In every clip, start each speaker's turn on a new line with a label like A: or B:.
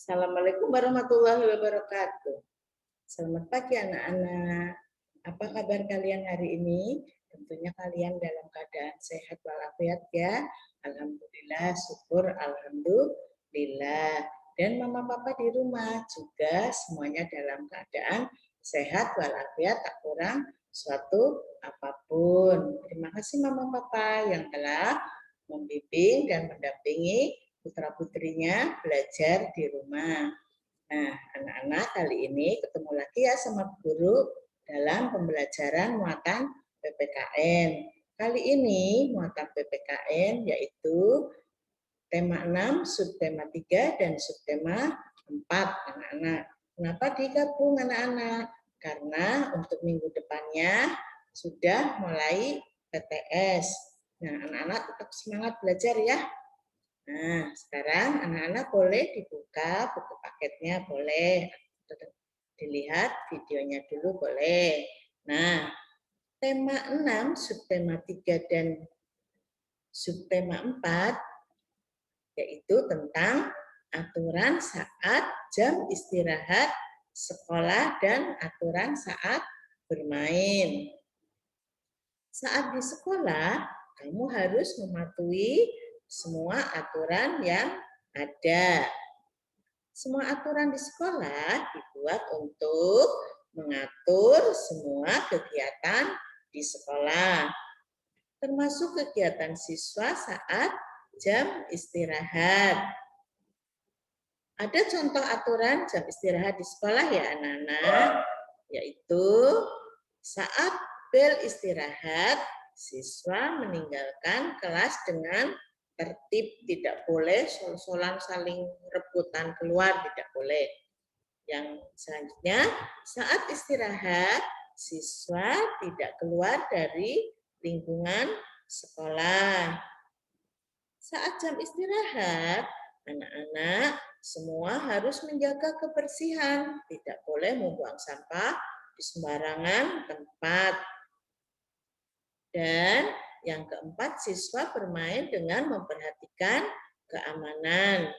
A: Assalamualaikum warahmatullahi wabarakatuh. Selamat pagi anak-anak. Apa kabar kalian hari ini? Tentunya kalian dalam keadaan sehat walafiat ya. Alhamdulillah, syukur alhamdulillah. Dan mama papa di rumah juga semuanya dalam keadaan sehat walafiat, tak kurang suatu apapun. Terima kasih mama papa yang telah membimbing dan mendampingi putra-putrinya belajar di rumah. Nah, anak-anak kali ini ketemu lagi ya sama guru dalam pembelajaran muatan PPKN. Kali ini muatan PPKN yaitu tema 6, subtema 3, dan subtema 4, anak-anak. Kenapa digabung anak-anak? Karena untuk minggu depannya sudah mulai PTS. Nah, anak-anak tetap semangat belajar ya. Nah, sekarang anak-anak boleh dibuka buku paketnya, boleh. Dilihat videonya dulu, boleh. Nah, tema 6, subtema 3, dan subtema 4, yaitu tentang aturan saat jam istirahat sekolah dan aturan saat bermain. Saat di sekolah, kamu harus mematuhi semua aturan yang ada. Semua aturan di sekolah dibuat untuk mengatur semua kegiatan di sekolah, termasuk kegiatan siswa saat jam istirahat. Ada contoh aturan jam istirahat di sekolah ya anak-anak, yaitu saat bel istirahat, siswa meninggalkan kelas dengan tertib, tidak boleh sol-solan saling rebutan keluar, tidak boleh. Yang selanjutnya, saat istirahat, siswa tidak keluar dari lingkungan sekolah. Saat jam istirahat, anak-anak semua harus menjaga kebersihan, tidak boleh membuang sampah di sembarangan tempat. Dan yang keempat, siswa bermain dengan memperhatikan keamanan.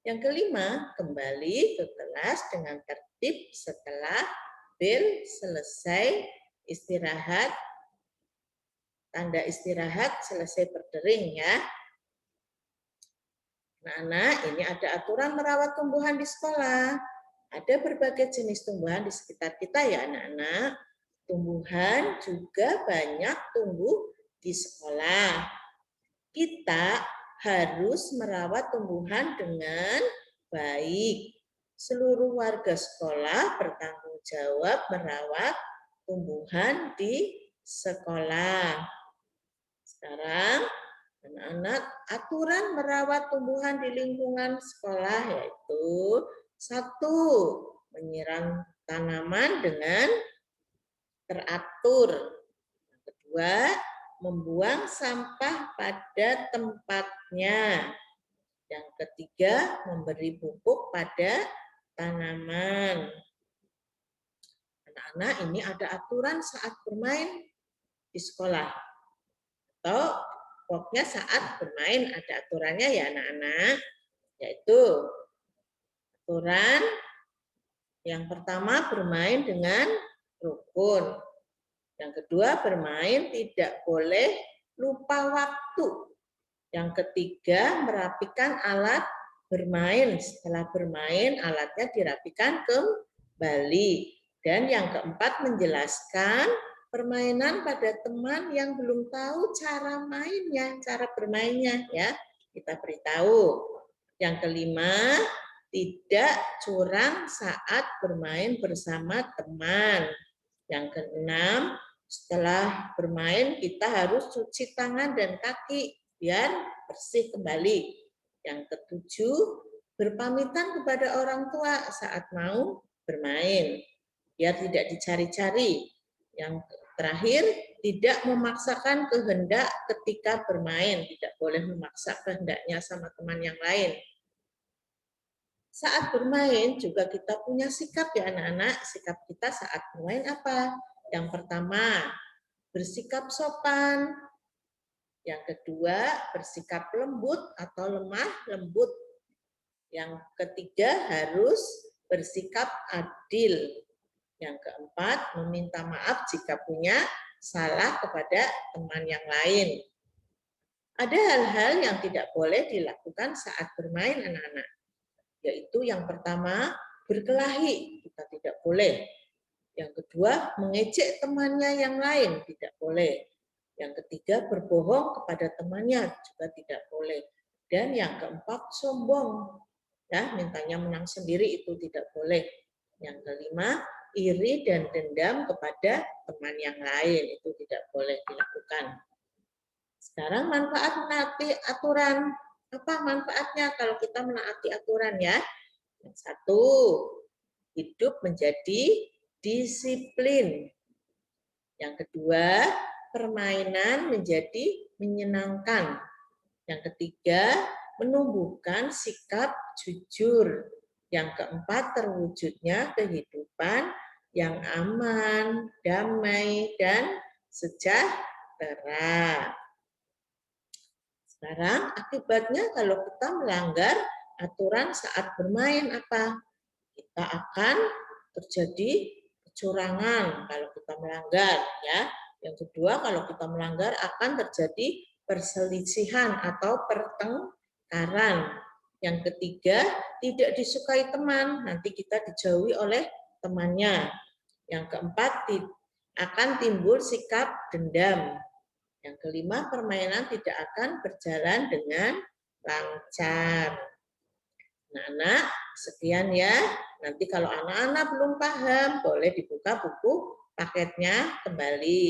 A: Yang kelima, kembali ke kelas dengan tertib setelah bel selesai istirahat, tanda istirahat selesai berdering ya. Anak-anak, ini ada aturan merawat tumbuhan di sekolah. Ada berbagai jenis tumbuhan di sekitar kita ya anak-anak. Tumbuhan juga banyak tumbuh di sekolah. Kita harus merawat tumbuhan dengan baik. Seluruh warga sekolah bertanggung jawab merawat tumbuhan di sekolah. Sekarang, anak-anak, aturan merawat tumbuhan di lingkungan sekolah yaitu 1. Menyiram tanaman dengan teratur. Yang kedua, membuang sampah pada tempatnya. Yang ketiga, memberi pupuk pada tanaman. Anak-anak, ini ada aturan saat bermain di sekolah. Atau pokoknya saat bermain ada aturannya ya anak-anak. Yaitu aturan yang pertama bermain dengan rukun. Yang kedua, bermain tidak boleh lupa waktu. Yang ketiga, merapikan alat bermain. Setelah bermain, alatnya dirapikan kembali. Dan yang keempat, menjelaskan permainan pada teman yang belum tahu cara mainnya, cara bermainnya ya. Kita beritahu. Yang kelima, tidak curang saat bermain bersama teman. Yang keenam, setelah bermain kita harus cuci tangan dan kaki biar bersih kembali. Yang ketujuh, berpamitan kepada orang tua saat mau bermain, biar tidak dicari-cari. Yang terakhir, tidak memaksakan kehendak ketika bermain, tidak boleh memaksa kehendaknya sama teman yang lain. Saat bermain juga kita punya sikap ya anak-anak. Sikap kita saat bermain apa? Yang pertama, bersikap sopan. Yang kedua, bersikap lembut atau lemah lembut. Yang ketiga, harus bersikap adil. Yang keempat, meminta maaf jika punya salah kepada teman yang lain. Ada hal-hal yang tidak boleh dilakukan saat bermain anak-anak. Yaitu yang pertama, berkelahi. Kita tidak boleh. Yang kedua, mengejek temannya yang lain. Tidak boleh. Yang ketiga, berbohong kepada temannya. Juga tidak boleh. Dan yang keempat, sombong. Ya, mintanya menang sendiri itu tidak boleh. Yang kelima, iri dan dendam kepada teman yang lain. Itu tidak boleh dilakukan. Sekarang manfaat menaati aturan. Apa manfaatnya kalau kita menaati aturan ya? Yang satu, hidup menjadi disiplin. Yang kedua, permainan menjadi menyenangkan. Yang ketiga, menumbuhkan sikap jujur. Yang keempat, terwujudnya kehidupan yang aman, damai, dan sejahtera. Sekarang akibatnya kalau kita melanggar aturan saat bermain apa? Kita akan terjadi kecurangan kalau kita melanggar ya. Yang kedua, kalau kita melanggar akan terjadi perselisihan atau pertengkaran. Yang ketiga, tidak disukai teman, nanti kita dijauhi oleh temannya. Yang keempat, akan timbul sikap dendam. Yang kelima, permainan tidak akan berjalan dengan lancar. Anak-anak, sekian ya. Nanti kalau anak-anak belum paham, boleh dibuka buku paketnya kembali.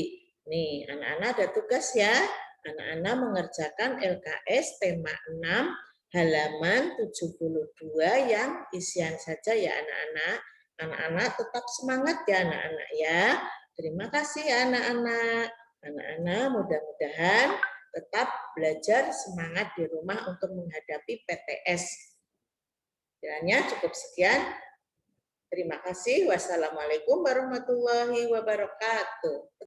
A: Nih, anak-anak ada tugas ya. Anak-anak mengerjakan LKS tema 6 halaman 72 yang isian saja ya anak-anak. Anak-anak tetap semangat ya anak-anak ya. Terima kasih ya anak-anak. Anak-anak mudah-mudahan tetap belajar semangat di rumah untuk menghadapi PTS. Kiranya cukup sekian. Terima kasih. Wassalamualaikum warahmatullahi wabarakatuh.